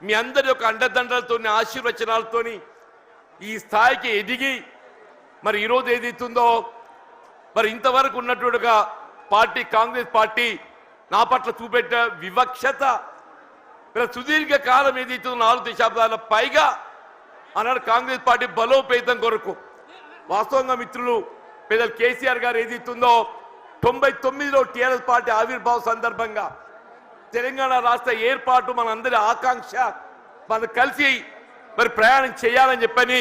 మీ అందరి యొక్క అండదండలతో ఆశీర్వచనాలతో ఈ స్థాయికి ఎదిగి మరి ఈరోజు ఏదైతుందో మరి ఇంతవరకు ఉన్నట్టుగా పార్టీ కాంగ్రెస్ పార్టీ నా పట్ల చూపెట్టిన వివక్షత సుదీర్ఘ కాలం ఏదైతుందో 4 దశాబ్దాల పైగా అన్నాడు కాంగ్రెస్ పార్టీ బలోపేతం కొరకు వాస్తవంగా మిత్రులు పెద్దలు కేసీఆర్ గారు ఏదైతుందో 99లో టీఆర్ఎస్ పార్టీ ఆవిర్భావ సందర్భంగా తెలంగాణ రాష్ట్ర ఏర్పాటు మనందరి ఆకాంక్ష మనం కలిసి మరి ప్రయాణం చేయాలని చెప్పని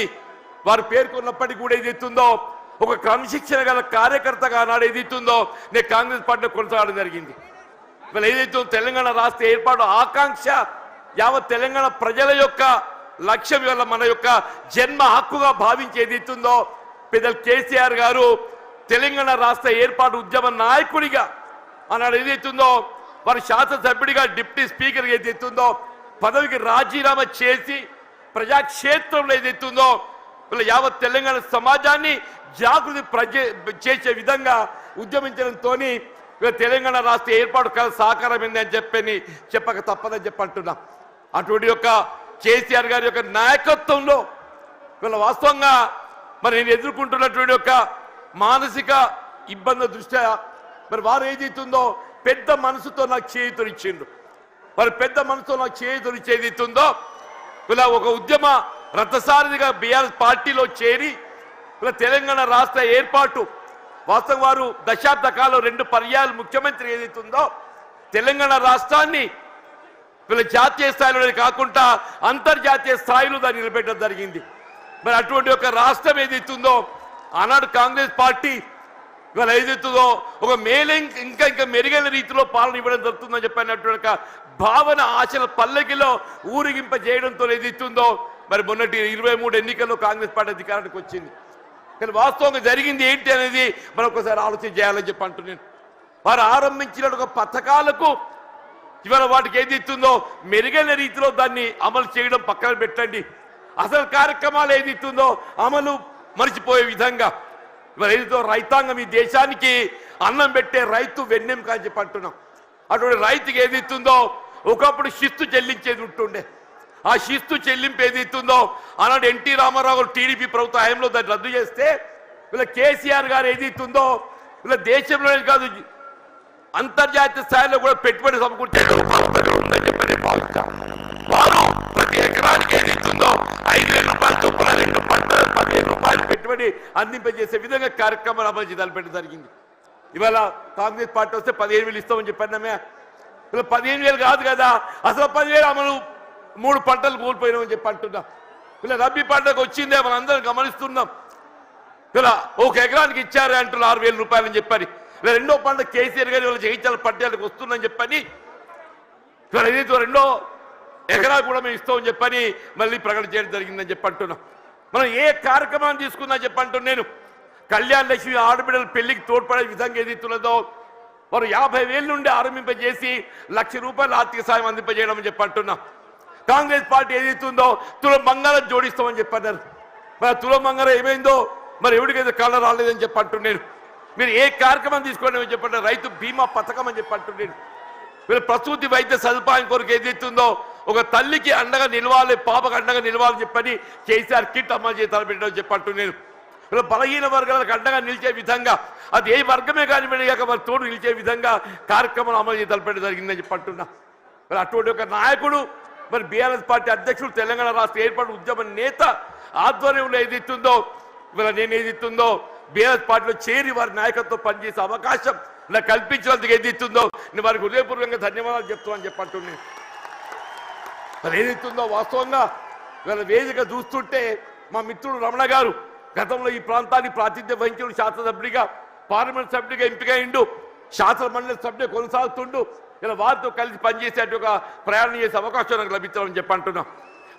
వారు పేర్కొన్నప్పటికీ కూడా ఏదైతుందో ఒక క్రమశిక్షణ గల కార్యకర్తగా నాడు ఏదైతుందో నేను కాంగ్రెస్ పార్టీలో కొనసాగడం జరిగింది. ఇవాళ ఏదైతే తెలంగాణ రాష్ట్ర ఏర్పాటు ఆకాంక్ష యావత్ తెలంగాణ ప్రజల యొక్క లక్ష్యం ఇవాళ మన యొక్క జన్మ హక్కుగా భావించి ఏదైతుందో పెద్దలు కేసీఆర్ గారు తెలంగాణ రాష్ట్ర ఏర్పాటు ఉద్యమ నాయకుడిగా అన్నాడు ఏదైతుందో వారి శాసనసభ్యుడిగా డిప్యూటీ స్పీకర్ ఏదైతుందో పదవికి రాజీనామా చేసి ప్రజాక్షేత్రంలో ఏదైతుందో వీళ్ళ యావత్ తెలంగాణ సమాజాన్ని జాగృతి చేసే విధంగా ఉద్యమించడంతో తెలంగాణ రాష్ట్ర ఏర్పాటు కల సాకారమైంది అని చెప్పక తప్పదని చెప్పంటున్నా. అటువంటి యొక్క కేసీఆర్ గారి యొక్క నాయకత్వంలో వీళ్ళ వాస్తవంగా మరి నేను ఎదుర్కొంటున్నటువంటి యొక్క మానసిక ఇబ్బందుల దృష్ట్యా మరి వారు ఏదైతుందో పెద్ద మనసుతో నాకు చేయూతనిచ్చిండు. మరి పెద్ద మనసుతో నాకు చేయూతనిచ్చి ఏదైతుందో ఇలా ఒక ఉద్యమ రథసారథిగా బీఆర్ఎస్ పార్టీలో చేరి ఇలా తెలంగాణ రాష్ట్ర ఏర్పాటు వాస్తవం వారు దశాబ్ద కాలం 2 పర్యాయాలు ముఖ్యమంత్రి ఏదైతుందో తెలంగాణ రాష్ట్రాన్ని వీళ్ళ జాతీయ స్థాయిలోనే కాకుండా అంతర్జాతీయ స్థాయిలో దాన్ని నిలబెట్టడం జరిగింది. మరి అటువంటి ఒక రాష్ట్రం ఏదైతుందో ఆనాడు కాంగ్రెస్ పార్టీ ఇవాళ ఏదైతుందో ఒక ఇంకా మెరుగైన రీతిలో పాలన ఇవ్వడం జరుగుతుందని చెప్పినటువంటి భావన ఆశల పల్లకిలో ఊరిగింప చేయడంతో ఏదైతుందో మరి మొన్నటి 23 ఎన్నికల్లో కాంగ్రెస్ పార్టీ అధికారానికి వచ్చింది. కానీ వాస్తవంగా జరిగింది ఏంటి అనేది మనం ఒకసారి ఆలోచన చేయాలని చెప్పి అంటున్నాను. వారు ఆరంభించిన ఒక పథకాలకు ఇవాళ వాటికి ఏదైతుందో మెరుగైన రీతిలో దాన్ని అమలు చేయడం పక్కన పెట్టండి. అసలు కార్యక్రమాలు ఏదైతుందో అమలు మర్చిపోయే విధంగా ఇవాళ ఏదైతే రైతాంగం ఈ దేశానికి అన్నం పెట్టే రైతు వెన్నెంక అని చెప్పి అంటున్నాం. అటువంటి రైతుకి ఏదైతుందో ఒకప్పుడు శిస్తు చెల్లించేది ఉంటుండే. ఆ శిస్తు చెల్లింపు ఏదైతుందో ఆనాడు ఎన్టీ రామారావు టీడీపీ ప్రభుత్వ హయాంలో దాన్ని రద్దు చేస్తే వీళ్ళ కేసీఆర్ గారు ఏదైతుందో వీళ్ళ దేశంలోనే కాదు అంతర్జాతీయ స్థాయిలో కూడా పెట్టుబడి సమకూర్చారు. ప్రతి ఎకరానికి ఏదైతుందో 5,000 రూపాయలు చొప్పున 2 పంటలు 15 రూపాయలు పెట్టుబడి అందింపజేసే విధంగా కార్యక్రమాలు అమలు చేయాలి జరిగింది. ఇవాళ కాంగ్రెస్ పార్టీ వస్తే 15,000 ఇస్తామని చెప్పామే. ఇలా 15,000 కాదు కదా, అసలు 10,000 అమలు 3 పంటలు కోల్పోయినామని చెప్పి అంటున్నాం. ఇలా రబ్బీ పంటకు వచ్చిందే మనం అందరం గమనిస్తున్నాం. ఇలా 1 ఎకరానికి ఇచ్చారే అంటున్నారు 6,000 రూపాయలు అని చెప్పని. ఇలా 2వ పంట కేసీఆర్ గారి వాళ్ళ జగిత్యాల పట్టణాలకు వస్తుందని చెప్పని ఇలా ఏదైతే 2వ ఎకరా కూడా మేము ఇస్తామని చెప్పని మళ్ళీ ప్రకటన చేయడం జరిగిందని చెప్పి అంటున్నాం. మనం ఏ కార్యక్రమాన్ని తీసుకుందని చెప్పి అంటున్నాను. నేను కళ్యాణ లక్ష్మి ఆడబిడ్డల పెళ్లికి తోడ్పడే విధంగా ఏదైతున్నదో వారు 50,000 నుండి ఆరంభింపజేసి 1,00,000 రూపాయల ఆర్థిక సాయం అందింపజేయడం చెప్పి అంటున్నాం. కాంగ్రెస్ పార్టీ ఏదైతుందో తులం బంగారం జోడిస్తామని చెప్పన్నారు. మరి తులం బంగారం ఏమైందో మరి ఎవరికైతే కళ్ళ రాలేదని చెప్పి అంటున్నాను. మీరు ఏ కార్యక్రమం తీసుకోండి అని చెప్పండి. రైతు బీమా పథకం అని చెప్పి అంటున్నాను. మీరు ప్రసూతి వైద్య సదుపాయం కొరకు ఏదైతుందో ఒక తల్లికి అండగా నిలవాలి, పాపకు అండగా నిలవాలని చెప్పని కేసీఆర్ కిట్ అమలు చేసి తలపెట్టడం చెప్పి అంటున్నాను. ఇలా బలహీన వర్గాలకు అండగా నిలిచే విధంగా అది ఏ వర్గమే కానివ్వండి మరి తోడు నిలిచే విధంగా కార్యక్రమాలు అమలు చేసి తలపెట్టడం జరిగిందని చెప్పి అంటున్నా. మరి అటువంటి ఒక నాయకుడు మరి బీఆర్ఎస్ పార్టీ అధ్యక్షుడు తెలంగాణ రాష్ట్ర ఏర్పాటు ఉద్యమ నేత ఆధ్వర్యంలో ఏదైతుందో ఇవాళ నేను ఏదైతుందో బీఆర్ఎస్ పార్టీలో చేరి వారి నాయకత్వం పనిచేసే అవకాశం నాకు కల్పించినందుకు ఏదైతుందో నేను వారికి హృదయపూర్వకంగా ధన్యవాదాలు చెప్తామని చెప్పంటున్నాను. మరి ఏదైతుందో వాస్తవంగా ఇవాళ వేదిక చూస్తుంటే మా మిత్రుడు రమణ గారు గతంలో ఈ ప్రాంతానికి ప్రాతినిధ్యం వహించిన శాసనసభ్యుడిగా పార్లమెంట్ సభ్యుడిగా ఎంపికైండు, శాసన మండలి సభ్యుడిగా కొనసాగుతుండు. ఇలా వారితో కలిసి పనిచేసే ఒక ప్రయాణం చేసే అవకాశం నాకు లభించాలని చెప్పి అంటున్నాం.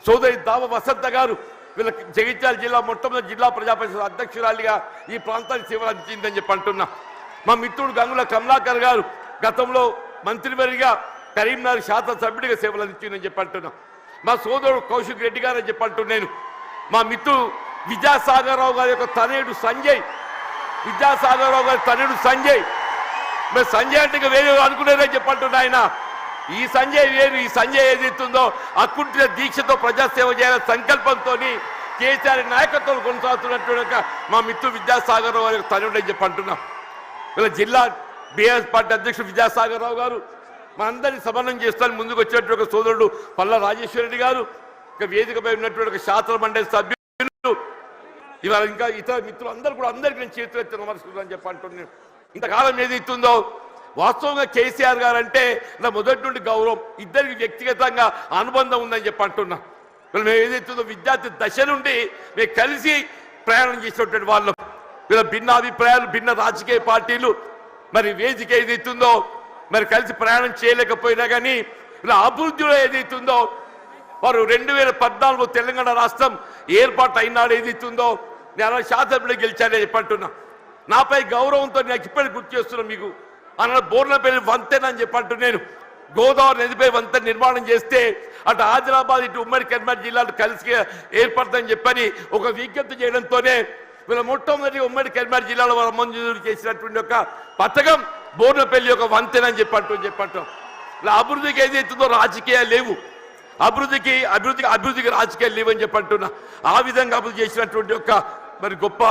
సోదరి దావ వసంత గారు వీళ్ళ జగిత్యాల జిల్లా మొట్టమొదటి జిల్లా ప్రజాపరిషత్ అధ్యక్షురాలిగా ఈ ప్రాంతానికి సేవలు అందించిందని చెప్పి అంటున్నా. మా మిత్రుడు గంగుల కమలాకర్ గారు గతంలో మంత్రివర్గిగా కరీంనగర్ శాసనసభ్యుడిగా సేవలు అందించిందని చెప్పి అంటున్నా. మా సోదరుడు కౌశిక్ రెడ్డి గారు అని చెప్పి అంటున్నాను. మా మిత్రుడు విద్యాసాగరరావు గారి యొక్క తనయుడు సంజయ్, విద్యాసాగరరావు గారి తనయుడు సంజయ్. మరి సంజయ్ అంటే ఇంకా వేరే అనుకునేదని చెప్పంటున్నా. ఆయన ఈ సంజయ్ వేరు. ఈ సంజయ్ ఏదైతుందో అకుంఠిత దీక్షతో ప్రజాసేవ చేయాలనే సంకల్పంతో కేసీఆర్ నాయకత్వం కొనసాగుతున్నట్టు మా మిత్రుడు విద్యాసాగర్ రావు గారికి తనుండని చెప్పి అంటున్నాం. ఇలా జిల్లా బీఆర్ఎస్ పార్టీ అధ్యక్షుడు విద్యాసాగర్ రావు గారు మా అందరినీ సమన్వయం చేస్తాను ముందుకు వచ్చినటువంటి సోదరుడు పల్లా రాజేశ్వర రెడ్డి గారు, ఇక వేదికపై ఉన్నటువంటి శాసన మండలి సభ్యులు, ఇవాళ ఇంకా ఇతర మిత్రులు అందరూ కూడా అందరికీ నేను చేతులు ఎత్తి నమస్కరిస్తున్నాను చెప్పి అంటున్నాను. ఇంతకాలం ఏదైతుందో వాస్తవంగా కేసీఆర్ గారు అంటే నా మొదటి నుండి గౌరవం, ఇద్దరికి వ్యక్తిగతంగా అనుబంధం ఉందని చెప్పి అంటున్నా. మేము ఏదైతుందో విద్యార్థి దశ నుండి మేము కలిసి ప్రయాణం చేసినటువంటి వాళ్ళం. వీళ్ళ భిన్న అభిప్రాయాలు, భిన్న రాజకీయ పార్టీలు, మరి వేదిక ఏదైతుందో మరి కలిసి ప్రయాణం చేయలేకపోయినా కానీ ఇలా అభివృద్ధిలో ఏదైతుందో వారు 2014 తెలంగాణ రాష్ట్రం ఏర్పాటు అయినాడు ఏదైతుందో నేను శాసనసభ్యులు గెలిచానని చెప్పంటున్నా. నాపై గౌరవంతో నాకు ఇప్పటికి గుర్తు చేస్తున్నాను మీకు. అన్న బోర్లపల్లి వంతెన అని చెప్పంటూ నేను గోదావరి నదిపై వంతెన నిర్మాణం చేస్తే అటు ఆదిలాబాద్ ఇటు ఉమ్మడి కరీంనగర్ జిల్లాలు కలిసి ఏర్పడతాయని చెప్పని ఒక విజ్ఞప్తి చేయడంతోనే వీళ్ళ మొట్టమొదటి ఉమ్మడి కరీంనగర్ జిల్లాలో వాళ్ళు మంజూరు చేసినటువంటి ఒక పథకం బోర్లపల్లి ఒక వంతెన అని చెప్పంటాం. ఇలా అభివృద్ధికి ఏదైతుందో రాజకీయాలు లేవు, అభివృద్ధికి రాజకీయాలు లేవని చెప్పంటున్నా. ఆ విధంగా అభివృద్ధి చేసినటువంటి ఒక మరి గొప్ప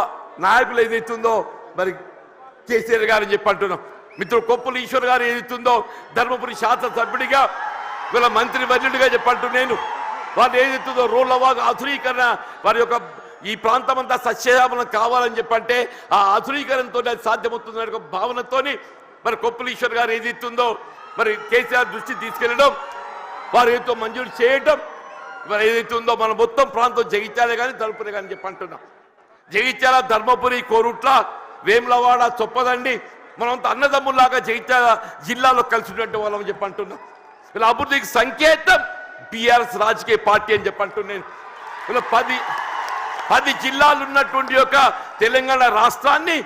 నాయకులు ఏదైతుందో మరి కేసీఆర్ గారు అని చెప్పంటున్నాం. మిత్రుడు కొప్పుల ఈశ్వర్ గారు ఏదైతుందో ధర్మపురి శాసనసభ్యుడిగా వీళ్ళ మంత్రి వర్యుడిగా చెప్పంటూ నేను వాళ్ళు ఏదైతుందో రోడ్లవాగు ఆధునీకరణ వారి యొక్క ఈ ప్రాంతం అంతా సస్యశ్యామలం కావాలని చెప్పంటే ఆ ఆధునీకరణతో అది సాధ్యమవుతుందనే ఒక భావనతోని మరి కొప్పుల ఈశ్వర్ గారు ఏదైతుందో మరి కేసీఆర్ దృష్టి తీసుకెళ్లడం, వారు ఏదో మంజూరు చేయడం, మరి ఏదైతే ఉందో మన మొత్తం ప్రాంతం జగిత్యాలే కానీ ధర్మపురి కానీ చెప్పంటున్నాం. జగిత్యాల, ధర్మపురి, కోరుట్ల, వేములవాడ, చొప్పదండి మనంతా అన్నదమ్ముల్లాగా జగిత్యాల జిల్లాలో కలిసినటువంటి వాళ్ళం చెప్పంటున్నాం. ఇలా అభివృద్ధికి సంకేతం బీఆర్ఎస్ రాజకీయ పార్టీ అని చెప్పంటున్నాను. ఇలా 10 జిల్లాలు ఉన్నటువంటి యొక్క తెలంగాణ రాష్ట్రాన్ని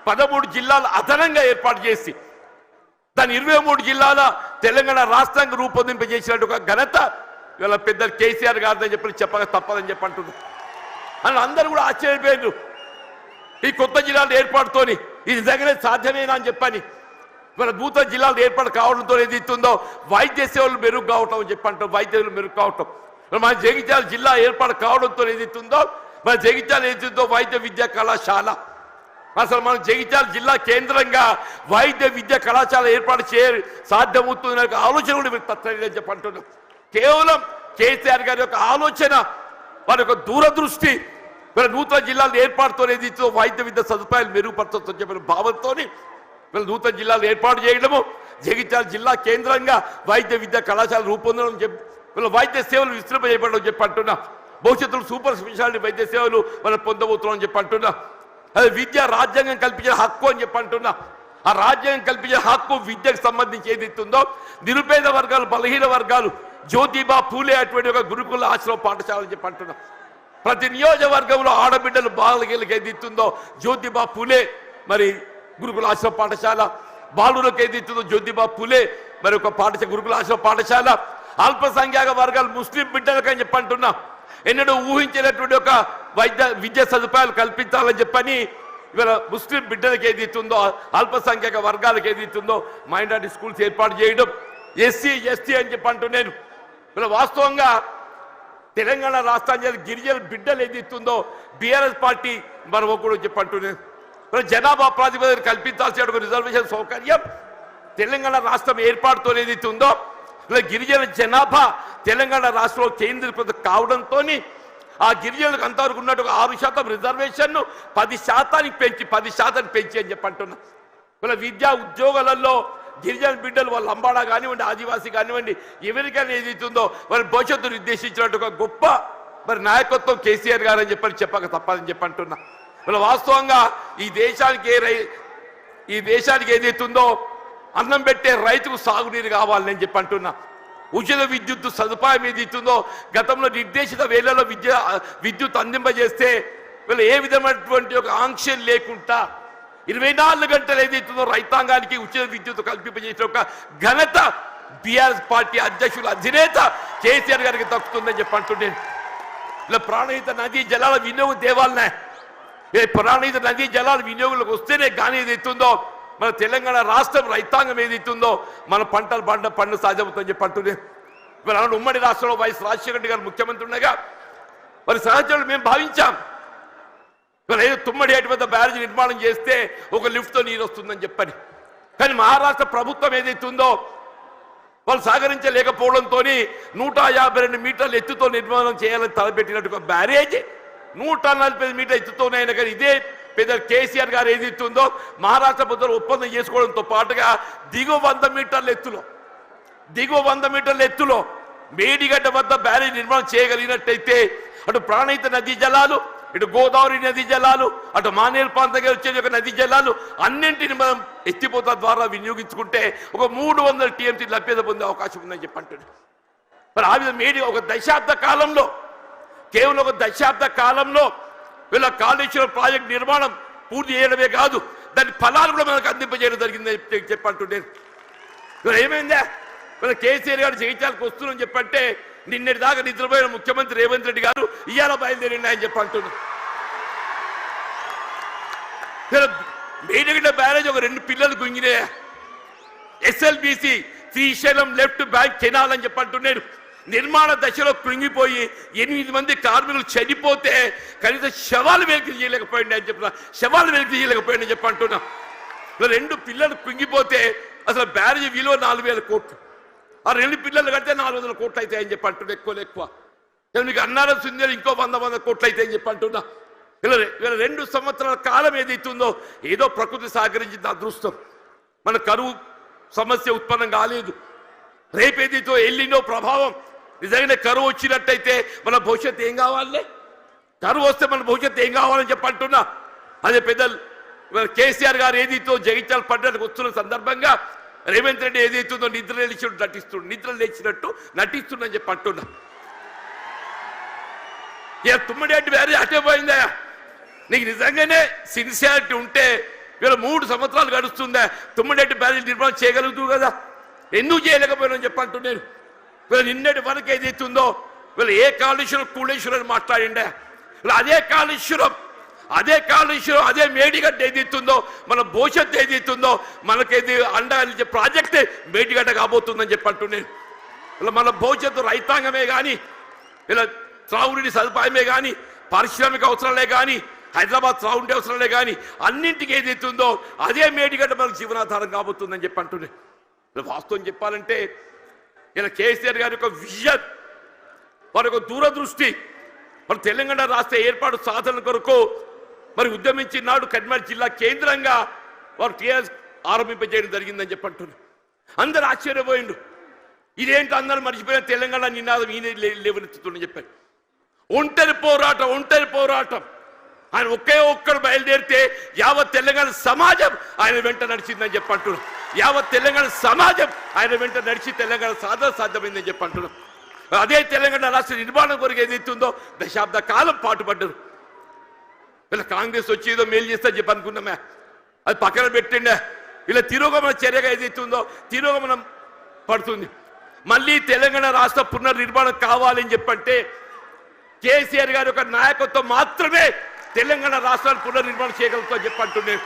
13 జిల్లాలు అదనంగా ఏర్పాటు చేసి దాని 23 జిల్లాల తెలంగాణ రాష్ట్రానికి రూపొందింపజేసినట్టు ఒక ఘనత ఇవాళ పెద్దలు కేసీఆర్ గారిని చెప్పక తప్పదని చెప్పంటున్నారు. అని అందరూ కూడా ఆశ్చర్యపోయారు ఈ కొత్త జిల్లాల ఏర్పాటుతోని. ఇది నిజంగానే సాధ్యమేనా అని చెప్పని ఇవాళ నూతన జిల్లాలు ఏర్పాటు కావడంతో ఏదైతుందో వైద్య సేవలు మెరుగు కావటం అని చెప్పంటాం. వైద్య సేవలు మెరుగు కావటం మన జగిత్యాల జిల్లా ఏర్పాటు కావడంతో ఏదైతుందో మన జగిత్యాల ఏదైతుందో వైద్య విద్యా కళాశాల, అసలు మనం జగిత్యాల జిల్లా కేంద్రంగా వైద్య విద్యా కళాశాల ఏర్పాటు సాధ్యమవుతుందనే ఆలోచన కూడా మీరు తప్పని చెప్పంటున్నాం. కేవలం కేసీఆర్ గారి యొక్క ఆలోచన, వారి యొక్క దూరదృష్టి, వీళ్ళ నూతన జిల్లాలు ఏర్పాటుతో ఏదైతే వైద్య విద్య సదుపాయాలు మెరుగుపరచొచ్చని చెప్పిన భావంతో వీళ్ళ నూతన జిల్లాలు ఏర్పాటు చేయడము, జగిత్యాల జిల్లా కేంద్రంగా వైద్య విద్యా కళాశాల రూపొందడం చెప్పి వీళ్ళ వైద్య సేవలు విస్తృంపజేయబడడం చెప్పంటున్నా. భవిష్యత్తులో సూపర్ స్పెషాలిటీ వైద్య సేవలు మనం పొందబోతున్నాం చెప్పంటున్నా. అదే విద్య రాజ్యాంగం కల్పించిన హక్కు అని చెప్పంటున్నా. ఆ రాజ్యాంగం కల్పించిన హక్కు విద్యకు సంబంధించి ఏదైతుందో నిరుపేద వర్గాలు, బలహీన వర్గాలు, జ్యోతిబా పూలే అటువంటి ఒక గురుకుల ఆశ్రమ పాఠశాల అని చెప్పంటున్నా. ప్రతి నియోజకవర్గంలో ఆడబిడ్డలు బాలకి ఏదైతుందో జ్యోతిబా పూలే మరి గురుకుల ఆశ్రమ పాఠశాల, బాలులకు ఏదైతుందో జ్యోతిబా పూలే మరి ఒక పాఠశాల గురుకుల ఆశ్రమ పాఠశాల, అల్పసంఖ్యాక వర్గాలు ముస్లిం బిడ్డలకు అని చెప్పంటున్నా. ఎన్నడూ ఊహించినటువంటి ఒక విద్యా సదుపాయాలు కల్పించాలని చెప్పని ఇవాళ ముస్లిం బిడ్డలకు ఏదైతుందో అల్పసంఖ్యాక వర్గాలకు ఏదైతుందో మైనారిటీ స్కూల్స్ ఏర్పాటు చేయడం, ఎస్సీ ఎస్టీ అని చెప్పంటూ నేను ఇలా వాస్తవంగా తెలంగాణ రాష్ట్రానికి గిరిజన బిడ్డలు ఏదైతుందో బీఆర్ఎస్ పార్టీ మనం కూడా చెప్పంటున్నాను. జనాభా ప్రాతిపదికన కల్పించాల్సిన రిజర్వేషన్ సౌకర్యం తెలంగాణ రాష్ట్రం ఏర్పాటుతో ఏదైతే ఉందో ఇలా గిరిజన జనాభా తెలంగాణ రాష్ట్రంలో కేంద్రీకృతం కావడంతో ఆ గిరిజనులకు అంతవరకు ఉన్నట్టు 6% రిజర్వేషన్ను 10% పెంచి అని చెప్పంటున్నా. ఇలా విద్యా ఉద్యోగాలలో గిరిజన బిడ్డలు వాళ్ళ లంబాడా కానివ్వండి, ఆదివాసీ కానివ్వండి, ఎవరికైనా ఏదైతుందో వారి భవిష్యత్తు నిర్దేశించినట్టు ఒక గొప్ప మరి నాయకత్వం కేసీఆర్ గారు అని చెప్పక తప్పదని చెప్పంటున్నా. ఇలా వాస్తవంగా ఈ దేశానికి ఏదైతుందో అన్నం పెట్టే రైతుకు సాగునీరు కావాలని చెప్పంటున్నా. ఉచిత విద్యుత్ సదుపాయం ఏదైతుందో గతంలో నిర్దేశిత వేళలో విద్యుత్ అందింపజేస్తే వీళ్ళు ఏ విధమైనటువంటి ఒక ఆంక్షలు లేకుండా 24 గంటలు ఏదైతుందో రైతాంగానికి ఉచిత విద్యుత్ కల్పింపజేసిన ఒక ఘనత బీఆర్ఎస్ పార్టీ అధ్యక్షుల అధినేత కేసీఆర్ గారికి దక్కుతుందని చెప్పంటున్నాను. ఇలా ప్రాణహిత నదీ జలాల వినియోగం తేవాలనే, ప్రాణహిత నదీ జలాల వినియోగంలోకి వస్తేనే కానీ ఏదైతుందో మన తెలంగాణ రాష్ట్రం రైతాంగం ఏదైతుందో మన పంటలు పండు సాధ్యమవుతుందని చెప్పి అంటుంది. మరి అలాంటి ఉమ్మడి రాష్ట్రంలో వైఎస్ రాజశేఖర రెడ్డి గారు ముఖ్యమంత్రి ఉండగా మరి సహచరులు మేము భావించాం మరి ఏదో తుమ్మడి ఏటి వద్ద బ్యారేజ్ నిర్మాణం చేస్తే ఒక లిఫ్ట్తో నీరు వస్తుందని చెప్పని. కానీ మహారాష్ట్ర ప్రభుత్వం ఏదైతుందో వాళ్ళు సహకరించలేకపోవడంతో 152 మీటర్ల ఎత్తుతో నిర్మాణం చేయాలని తలపెట్టినట్టు బ్యారేజ్ 145 మీటర్ల ఎత్తుతోనైనా కానీ ఇదే పెద్ద కేసీఆర్ గారు ఏదైతుందో మహారాష్ట్ర ప్రభుత్వం ఒప్పందం చేసుకోవడంతో పాటుగా దిగువ 100 మీటర్ల ఎత్తులో మేడిగడ్డ వద్ద బ్యారేజ్ నిర్మాణం చేయగలిగినట్టయితే అటు ప్రాణహిత నదీ జలాలు, ఇటు గోదావరి నదీ జలాలు, అటు మానేరు ప్రాంతంగా వచ్చే నదీ జలాలు అన్నింటిని మనం ఎత్తిపోత ద్వారా వినియోగించుకుంటే ఒక 300 టీఎంసీ లభ్యత పొందే అవకాశం ఉందని చెప్పి అంటున్నాడు. మరి ఆ విధంగా మేడి ఒక దశాబ్ద కాలంలో కేవలం ఒక దశాబ్ద కాలంలో వీళ్ళ కాళేశ్వరం ప్రాజెక్ట్ నిర్మాణం పూర్తి చేయడమే కాదు దాని ఫలాలు కూడా మనకు అందింపజేయడం జరిగిందని చెప్పంటున్నాను. మరి ఏమైందా మన కేసీఆర్ గారు జగిత్యాలకు వస్తున్నారని చెప్పంటే నిన్నటి దాకా నిద్రపోయిన ముఖ్యమంత్రి రేవంత్ రెడ్డి గారు ఇవాళ బయలుదేరిండి అని చెప్పి అంటున్నారు. మేడిగడ్డ బ్యారేజ్ ఒక 2 పిల్లలు గుంగినే SLBC Srisailam left bank canal అని చెప్పి అంటున్నాడు. నిర్మాణ దశలో కృంగిపోయి 8 మంది కార్మికులు చనిపోతే కనీసం శవాలు వెలికి చేయలేకపోయింది అని చెప్తున్నా. శవాలు వెలికి చేయలేకపోయింది అని చెప్పి అంటున్నా. 2 పిల్లలు కృంగిపోతే అసలు బ్యారేజ్ విలువ 4000 కోట్లు. ఆ 2 పిల్లలు కడితే 400 కోట్లు అవుతాయి అని చెప్పి అంటున్నా. ఎక్కువ మీకు అన్నారం సుందరం ఇంకో 100 కోట్లు అవుతాయి అని చెప్పి అంటున్నా. ఇలా 2 సంవత్సరాల కాలం ఏదైతుందో ఏదో ప్రకృతి సహకరించింది అదృష్టం. మన కరువు సమస్య ఉత్పన్నం కాలేదు. రేపేదైతే ఎల్లినో ప్రభావం నిజంగానే కరువు వచ్చినట్టయితే మన భవిష్యత్తు ఏం కావాలి? కరువు వస్తే మన భవిష్యత్తు ఏం కావాలని చెప్పి అంటున్నా. అదే పెద్దలు కేసీఆర్ గారు ఏదైతే జగిత్యాల పట్టణానికి వస్తున్న సందర్భంగా రేవంత్ రెడ్డి ఏదైతుందో నిద్ర లేచినట్టు నటిస్తుందని చెప్పి అంటున్నా. తుమ్మడి అంటే వేరే అటే పోయిందా? నీకు నిజంగానే సిన్సియారిటీ ఉంటే వీళ్ళ 3 సంవత్సరాలు గడుస్తుందా తుమ్మడి బ్యారేజ్ నిర్మాణం చేయగలుగుతూ కదా? ఎందుకు చేయలేకపోయినా చెప్పి అంటున్నాను. వీళ్ళు నిన్నటి వరకు ఏదైతుందో వీళ్ళు ఏ కాళేశ్వరం కూళేశ్వరం అని మాట్లాడిండే అదే కాళేశ్వరం అదే మేడిగడ్డ ఏదైతుందో మన భవిష్యత్తు ఏదైతుందో మనకేది అండగా ప్రాజెక్టే మేడిగడ్డ కాబోతుందని చెప్పి అంటున్నాను. ఇలా మన భవిష్యత్తు రైతాంగమే కానీ ఇలా త్రాగునీటి సదుపాయమే కానీ పారిశ్రామిక అవసరాలే కానీ హైదరాబాద్ త్రాగుండే అవసరాలే కానీ అన్నింటికి ఏదైతుందో అదే మేడిగడ్డ మనకు జీవనాధారం కాబోతుందని చెప్పి అంటున్నాను. వాస్తవం చెప్పాలంటే ఇలా కేసీఆర్ గారి యొక్క విజన్, వారి యొక్క దూరదృష్టి, మరి తెలంగాణ రాష్ట్ర ఏర్పాటు సాధన కొరకు మరి ఉద్యమించిన నాడు కరీంనగర్ జిల్లా కేంద్రంగా వారు టీఆర్ఎస్ ఆరంభింపజేయడం జరిగిందని చెప్పి అంటున్నారు. అందరూ ఆశ్చర్యపోయిండు. ఇదేంటి అందరూ మర్చిపోయిన తెలంగాణ నినాదం ఈయన లేవనెత్తుతుందని చెప్పారు. ఒంటరి పోరాటం ఆయన ఒక్కడు బయలుదేరితే యావత్ తెలంగాణ సమాజం ఆయన వెంట నడిచిందని చెప్పి అంటున్నారు. యావత్ తెలంగాణ సమాజం ఆయన వెంట నడిచి తెలంగాణ సాధ్యమైందని చెప్పి అంటున్నారు. అదే తెలంగాణ రాష్ట్ర నిర్మాణం కొరకు ఏదైతుందో దశాబ్ద కాలం పాటుపడ్డారు. వీళ్ళ కాంగ్రెస్ వచ్చి ఏదో మేలు చేస్తా చెప్పి అనుకున్నామే, అది పక్కన పెట్టిండే. ఇలా తిరోగమన చర్యగా ఏదైతుందో తిరోగమనం పడుతుంది. మళ్ళీ తెలంగాణ రాష్ట్ర పునర్నిర్మాణం కావాలని చెప్పంటే కేసీఆర్ గారి యొక్క నాయకత్వం మాత్రమే తెలంగాణ రాష్ట్రాన్ని పునర్నిర్మాణం చేయగలుగుతామని చెప్పి అంటున్నాను.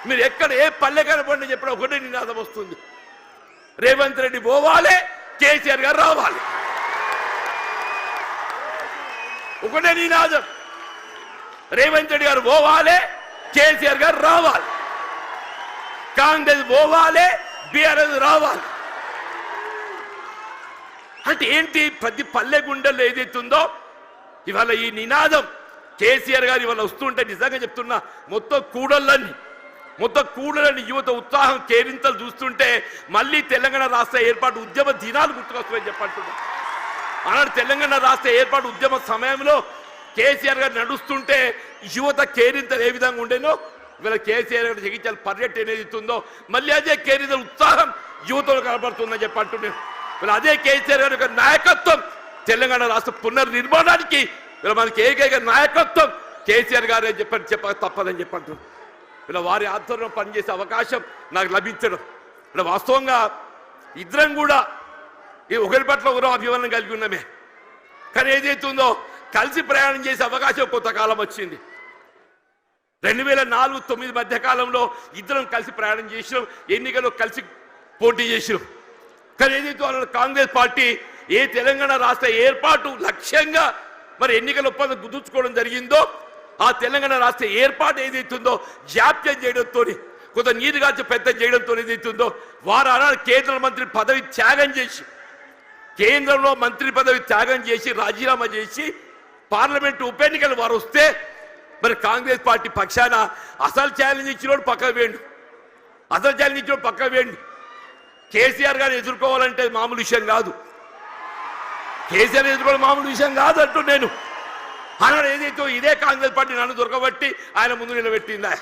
మీరు ఎక్కడ ఏ పల్లె కనపడి చెప్పిన ఒకటే నినాదం వస్తుంది, రేవంత్ రెడ్డి పోవాలి, కేసీఆర్ గారు రావాలి. ఒకటే నినాదం, రేవంత్ రెడ్డి గారు పోవాలి, కేసీఆర్ గారు రావాలి. కాంగ్రెస్ పోవాలి, బీఆర్ఎస్ రావాలి. అంటే ఏంటి? ప్రతి పల్లె గుండెల్లో ఏదైతుందో ఇవాళ ఈ నినాదం కేసీఆర్ గారు ఇవాళ వస్తుంటే నిజంగా చెప్తున్నా మొత్తం కూడలని యువత ఉత్సాహం కేరింతలు చూస్తుంటే మళ్ళీ తెలంగాణ రాష్ట్ర ఏర్పాటు ఉద్యమ దినాలు గుర్తుకొస్తాయని చెప్పంటున్నా. అలాంటి తెలంగాణ రాష్ట్ర ఏర్పాటు ఉద్యమ సమయంలో కేసీఆర్ గారు నడుస్తుంటే యువత కేరింతలు ఏ విధంగా ఉండేనో ఇవాళ కేసీఆర్ గారు జగిత్యాల పర్యటన ఏదైతుందో మళ్ళీ అదే కేరింతల ఉత్సాహం యువతలో కనబడుతుందని చెప్పంటున్నాను. అదే కేసీఆర్ గారి యొక్క నాయకత్వం తెలంగాణ రాష్ట్ర పునర్నిర్మాణానికి మనకి ఏకైక నాయకత్వం కేసీఆర్ గారు అని చెప్పక తప్పదని చెప్పంటున్నారు. ఇలా వారి ఆధ్వర్యంలో పనిచేసే అవకాశం నాకు లభించడం ఇలా వాస్తవంగా ఇద్దరం కూడా ఈ ఒకరి పట్ల ఒకరో అభిమానం కలిగి ఉన్నామే. కానీ ఏదైతుందో కలిసి ప్రయాణం చేసే అవకాశం కొంతకాలం వచ్చింది. 2004-9 మధ్య కాలంలో ఇద్దరం కలిసి ప్రయాణం చేసినాం, ఎన్నికల్లో కలిసి పోటీ చేసినాం. కానీ ఏదైతే వాళ్ళ కాంగ్రెస్ పార్టీ ఏ తెలంగాణ రాష్ట్ర ఏర్పాటు లక్ష్యంగా మరి ఎన్నికల ఒప్పందం కుదుర్చుకోవడం జరిగిందో, ఆ తెలంగాణ రాష్ట్ర ఏర్పాటు ఏదైతుందో జాప్యం చేయడంతో, కొంత నీరుగాచి పెద్ద చేయడంతో ఏదైతుందో వారు అనాడు కేంద్ర మంత్రి పదవి త్యాగం చేసి, కేంద్రంలో మంత్రి పదవి త్యాగం చేసి రాజీనామా చేసి పార్లమెంటు ఉప ఎన్నికలు వారు వస్తే మరి కాంగ్రెస్ పార్టీ పక్షాన అసలు ఛాలెంజ్ ఇచ్చినోడు పక్కకు వేయండి, అసలు ఛాలెంజ్ ఇచ్చినోడు పక్కకు వేయండి. కేసీఆర్ గారిని ఎదుర్కోవాలంటే మామూలు విషయం కాదు, కేసీఆర్ ఎదుర్కోవడం మామూలు విషయం కాదు అంటూ నేను అన్నాడు. ఏదైతే ఇదే కాంగ్రెస్ పార్టీ నన్ను దొరకబట్టి ఆయన ముందు నిలబెట్టిందా,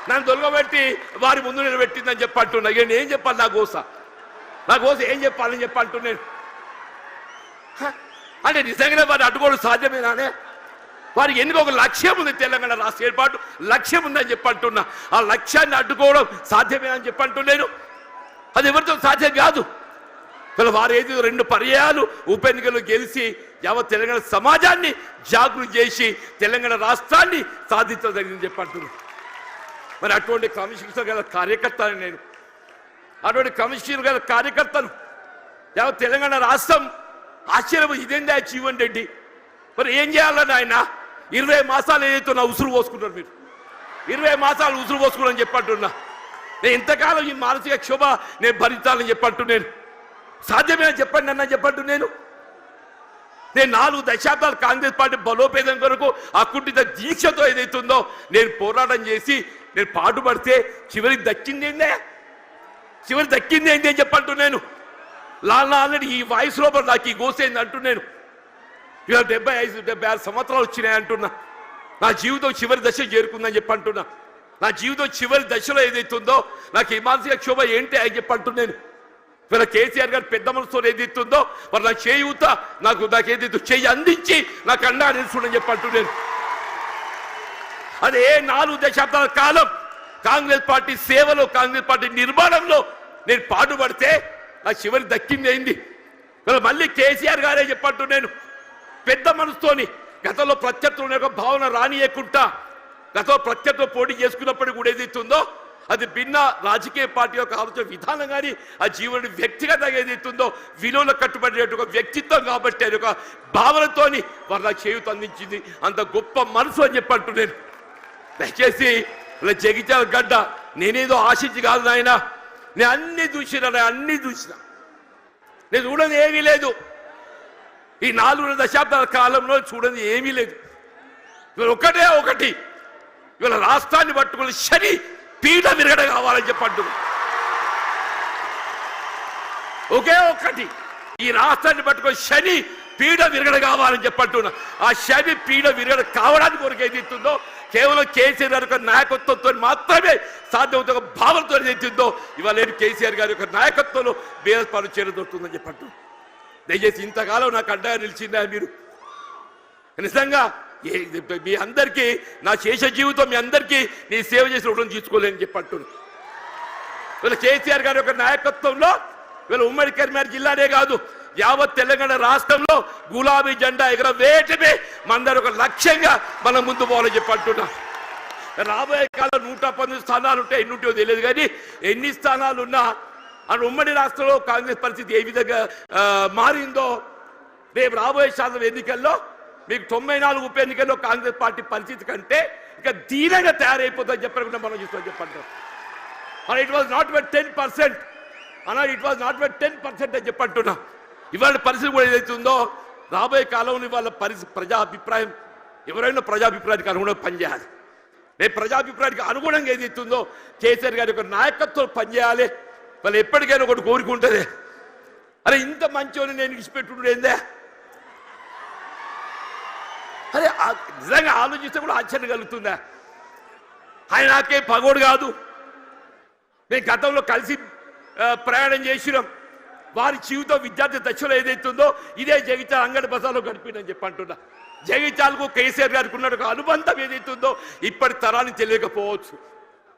నన్ను దొరకబెట్టి వారి ముందు నిలబెట్టిందని చెప్పి అంటున్నా. ఇక నేను ఏం చెప్పాలి, నా కోసం ఏం చెప్పాలని చెప్పి అంటున్నాను. అంటే నిజంగానే వారిని అడ్డుకోవడం సాధ్యమేనానే? వారికి ఎందుకు ఒక లక్ష్యం ఉంది, తెలంగాణ రాష్ట్ర ఏర్పాటు లక్ష్యం ఉందని చెప్పి అంటున్నా. ఆ లక్ష్యాన్ని అడ్డుకోవడం సాధ్యమేనని చెప్పి అంటున్నాను. అది ఎవరితో సాధ్యం కాదు. వారు ఏది 2 పర్యాయాలు ఉప ఎన్నికలు గెలిచి యావత్ తెలంగాణ సమాజాన్ని జాగృతి చేసి తెలంగాణ రాష్ట్రాన్ని సాధించడం జరిగిందని చెప్పి అంటున్నాను. మరి అటువంటి కమిషన్ గల కార్యకర్తను నేను, అటువంటి కమిషన్ గల కార్యకర్తను యావత్ తెలంగాణ రాష్ట్రం ఆశ్చర్యం, ఇదేందా జీవన్ రెడ్డి మరి ఏం చేయాలని ఆయన 20 మాసాలు ఏదైతే నా ఉసురు పోసుకుంటారు మీరు, 20 మాసాలు ఉసురు పోసుకున్నారని చెప్పంటున్నా. నేను ఇంతకాలం ఈ మానసిక క్షోభ నేను భరించాలని చెప్పంటు నేను సాధ్యమేనా చెప్పండి అన్న చెప్పంటు నేను 4 దశాబ్దాలు కాంగ్రెస్ పార్టీ బలోపేతం కొరకు అకుంఠిత దీక్షతో ఏదైతుందో నేను పోరాటం చేసి నేను పాటుపడితే చివరికి దక్కింది ఏందే, చివరికి దక్కింది ఏంటి అని చెప్పంటు నేను. ఆల్రెడీ ఈ వాయిస్ లోపల నాకు ఈ గోసేంది అంటూ నేను ఇవాళ 75-76 సంవత్సరాలు వచ్చినాయి అంటున్నా. నా జీవితం చివరి దశ చేరుకుందని చెప్పి అంటున్నా. నా జీవితం చివరి దశలో ఏదైతుందో నాకు ఈ మానసిక క్షోభ ఏంటి అని చెప్పి అంటున్నాను. ఇవాళ కేసీఆర్ గారు పెద్ద మనసుతో ఏదైతుందో మరి నా చేయూత నాకు ఏదైతే చేయి అందించి నాకు అండా నిలుచుండని చెప్పి అంటున్నాను. అదే 4 దశాబ్దాల కాలం కాంగ్రెస్ పార్టీ సేవలో, కాంగ్రెస్ పార్టీ నిర్మాణంలో నేను పాటుపడితే నా చివరి దక్కింది అయింది. మళ్ళీ కేసీఆర్ గారే చెప్పట్టు నేను పెద్ద మనసుతోని గతంలో ప్రత్యర్థుల యొక్క భావన రానియకుండా గతంలో ప్రత్యర్థులు పోటీ చేసుకున్నప్పటికీ కూడా ఏదైతుందో అది భిన్న రాజకీయ పార్టీ యొక్క ఆలోచన విధానం కానీ ఆ జీవనుడి వ్యక్తిగతంగా ఏదైతుందో విలువలకు కట్టుబడి ఒక వ్యక్తిత్వం కాబట్టి అది ఒక భావనతోని వాళ్ళ చేయూత అందించింది. అంత గొప్ప మనసు అని చెప్పంటూ నేను దయచేసి ఇలా జగిత్యాల గడ్డ నేనేదో ఆశించి కాదు నాయన, నేను అన్ని చూసిన నేను చూడని ఏమీ లేదు. ఈ 4 దశాబ్దాల కాలంలో చూడని ఏమీ లేదు. ఇవాళ ఒకటి ఇవాళ రాష్ట్రాన్ని పట్టుకుని శని పీఠ విరగడ కావాలని చెప్పంటు ఒకే ఒకటి ఈ రాష్ట్రాన్ని పట్టుకొని శని పీఠ విరగడ కావాలని చెప్పంటున్నా. ఆ శని పీఠ విరగడ కావడానికి కొరకు ఏదైతుందో కేవలం కేసీఆర్ గారి యొక్క నాయకత్వంతో మాత్రమే సాధ్యమవుతున్న భావనతో ఏదైతుందో ఇవాళ కేసీఆర్ గారి యొక్క నాయకత్వంలో బీఆర్ఎస్ పార్టీ చేరదొరుకుతుందని చెప్పంటు. దయచేసి ఇంతకాలం నాకు అండగా నిలిచిందా మీరు? నిజంగా మీ అందరికీ నా శేష జీవితం మీ అందరికీ నీ సేవ చేసి రుణం తీసుకోలేని చెప్పంటున్నాను. వీళ్ళ కేసీఆర్ గారి యొక్క నాయకత్వంలో వీళ్ళ ఉమ్మడి కరీంనగర్ జిల్లానే కాదు యావత్ తెలంగాణ రాష్ట్రంలో గులాబీ జెండా ఎగరవేయటమే మనందరూ ఒక లక్ష్యంగా మనం ముందు పోవాలని చెప్పంటున్నా. రాబోయే కాలం 119 స్థానాలు ఉంటాయి, ఎన్ని ఉంటాయో తెలియదు కానీ ఎన్ని స్థానాలు ఉన్నా అని ఉమ్మడి రాష్ట్రంలో కాంగ్రెస్ పరిస్థితి ఏ విధంగా మారిందో రేపు రాబోయే శాతం ఎన్నికల్లో మీకు 94 ఉప ఎన్నికల్లో కాంగ్రెస్ పార్టీ పరిస్థితి కంటే ఇక దీనంగా తయారైపోతుందని చెప్పకుండా మనం చూస్తామని చెప్పంటాం. అలా ఇట్ వాజ్ నాట్ బట్ 10% అలా ఇట్ వాజ్ నాట్ బట్ 10% అని చెప్పంటున్నా. ఇవాళ పరిస్థితి కూడా ఏదైతుందో రాబోయే కాలంలో ఇవాళ ప్రజాభిప్రాయం ఎవరైనా ప్రజాభిప్రాయానికి అనుగుణంగా పనిచేయాలి. రేపు ప్రజాభిప్రాయానికి అనుగుణంగా ఏదైతుందో కేసీఆర్ గారి యొక్క నాయకత్వం పనిచేయాలి. వాళ్ళు ఎప్పటికైనా ఒకటి కోరుకుంటుంది, అరే ఇంత మంచిని నేను ఇచ్చిపెట్టుండే ఏందే, అరే నిజంగా ఆలోచిస్తే కూడా ఆశ్చర్యం కలుగుతుందా? ఆయన నాకే పగోడు కాదు, మేము గతంలో కలిసి ప్రయాణం చేసినాం. వారి జీవితం విద్యార్థి దశలో ఏదైతుందో ఇదే జగిత్యాల అంగడి బజార్లో గడిపిందని చెప్పి అంటున్నా. జగిత్యాలకు కేసీఆర్ గారికి ఉన్న ఒక అనుబంధం ఏదైతుందో ఇప్పటి తరానికి తెలియకపోవచ్చు,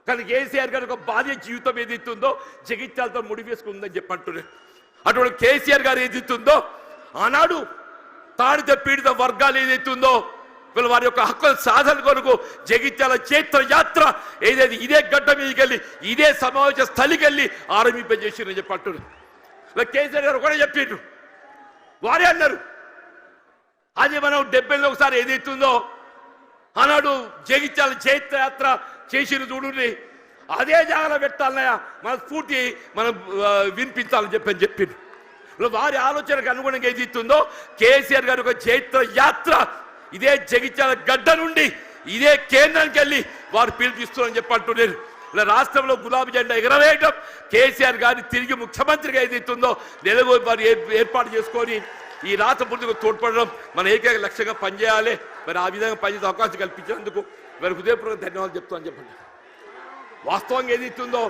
కానీ కేసీఆర్ గారి ఒక భార్య జీవితం ఏదైతుందో జగిత్యాలతో ముడివేసుకుందని చెప్పి అంటున్నాను. అటువంటి కేసీఆర్ గారు ఏదైతుందో ఆనాడు తాడిత పీడిత వర్గాలు ఏదైతుందో వీళ్ళు వారి యొక్క హక్కుల సాధన కొరకు జగిత్యాల చైత్ర యాత్ర ఏదైతే ఇదే గడ్డ మీదకి వెళ్ళి ఇదే సమావేశ స్థలికి వెళ్ళి ఆరంభింపజేసిరని చెప్పి అంటున్నారు. కేసీఆర్ గారు కూడా చెప్పిండ్రు, వారే అన్నారు అది మనం 70లో ఒకసారి ఏదైతుందో ఆనాడు జగిత్యాల చైత్ర యాత్ర చేసిన చూడండి, అదే జాగ్రత్త పెట్టాలన్నయ్య, మన స్ఫూర్తి మనం వినిపించాలని చెప్పిండ్రు. వారి ఆలోచనకు అనుగుణంగా ఏది ఇస్తుందో కేసీఆర్ గారి ఒక చైత్ర యాత్ర ఇదే జగిత్యాల గడ్డ నుండి ఇదే కేంద్రానికి వెళ్ళి వారు పిలిపిస్తున్నారని చెప్పి అంటున్నారు. ఇలా రాష్ట్రంలో గులాబీ జెండా ఎగరవేయడం, కేసీఆర్ గారిని తిరిగి ముఖ్యమంత్రిగా ఏది ఇస్తుందో నెలవు వారు ఏర్పాటు చేసుకొని ఈ రాష్ట్ర పూర్తిగా తోడ్పడడం మన ఏకైక లక్ష్యంగా పనిచేయాలి. మరి ఆ విధంగా పనిచేసే అవకాశం కల్పించినందుకు మరి హృదయపూర్వక ధన్యవాదాలు చెప్తామని చెప్పండి. వాస్తవంగా ఏది ఇస్తుందో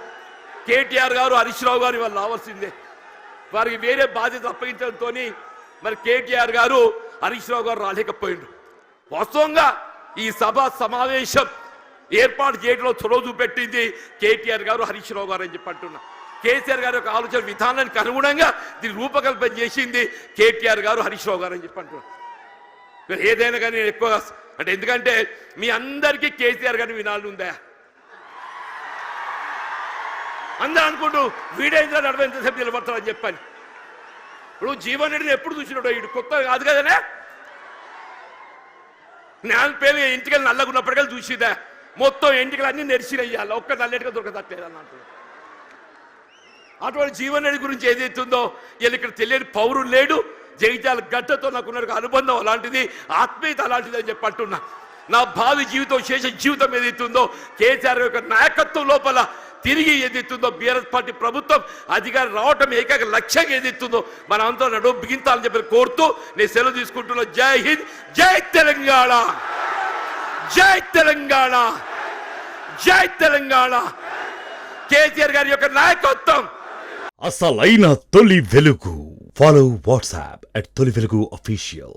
కేటీఆర్ గారు హరీష్ రావు గారు వాళ్ళు రావాల్సిందే, వారికి వేరే బాధ్యత అప్పగించడంతో మరి కేటీఆర్ గారు హరీష్ రావు గారు రాలేకపోయిండు. వాస్తవంగా ఈ సభ సమావేశం ఏర్పాటు చేయడంలో చొరవ చూపెట్టింది కేటీఆర్ గారు హరీష్ రావు గారు అని చెప్పి అంటున్నా. కేసీఆర్ గారి యొక్క ఆలోచన విధానానికి అనుగుణంగా దీన్ని రూపకల్పన చేసింది కేటీఆర్ గారు హరీష్ రావు గారు అని చెప్పి అంటున్నా. ఏదైనా కానీ నేను ఎక్కువగా అంటే ఎందుకంటే మీ అందరికీ కేసీఆర్ గారిని వినాలని ఉందా? అందరూ అనుకుంటూ వీడేంద్ర నడవ ఎంతసేపు నిలబడతారని చెప్పాను. ఇప్పుడు జీవన్ రెడ్డిని ఎప్పుడు చూసినాడు, ఇటు కొత్త కాదు కదనే, నేను పేరు ఇంటికెళ్ళి నల్లగున్నప్పటికీ చూసిదా, మొత్తం ఇంటికలు అన్నీ నెరిసినయ్యాలి, ఒక్క నల్లెటిగా దొరకదట్లేదని అంటున్నాడు. అటువంటి జీవన్ రెడ్డి గురించి ఏదైతుందో వీళ్ళు ఇక్కడ తెలియని పౌరులు లేడు. జగిత్యాల గడ్డతో నాకున్న అనుబంధం అలాంటిది, ఆత్మీయత అలాంటిది అని చెప్పి అంటున్నా. నా భావి జీవితం శేష జీవితం ఏదైతుందో కేసీఆర్ యొక్క నాయకత్వం లోపల తిరిగి ఏదైతుందో బీఆర్ఎస్ పార్టీ ప్రభుత్వం అధికారం రావటం ఏకైక లక్ష్యంగా ఏదైతుందో మన అంతా నడుము బిగించాలని చెప్పి కోరుతూ నేను సెలవు తీసుకుంటున్నా. జై హింద్, జై తెలంగాణ, జై తెలంగాణ, జై తెలంగాణ. కేసీఆర్ గారి యొక్క నాయకత్వం అసలైన తొలి వెలుగు. ఫాలో వాట్సాప్ @తొలి వెలుగు official.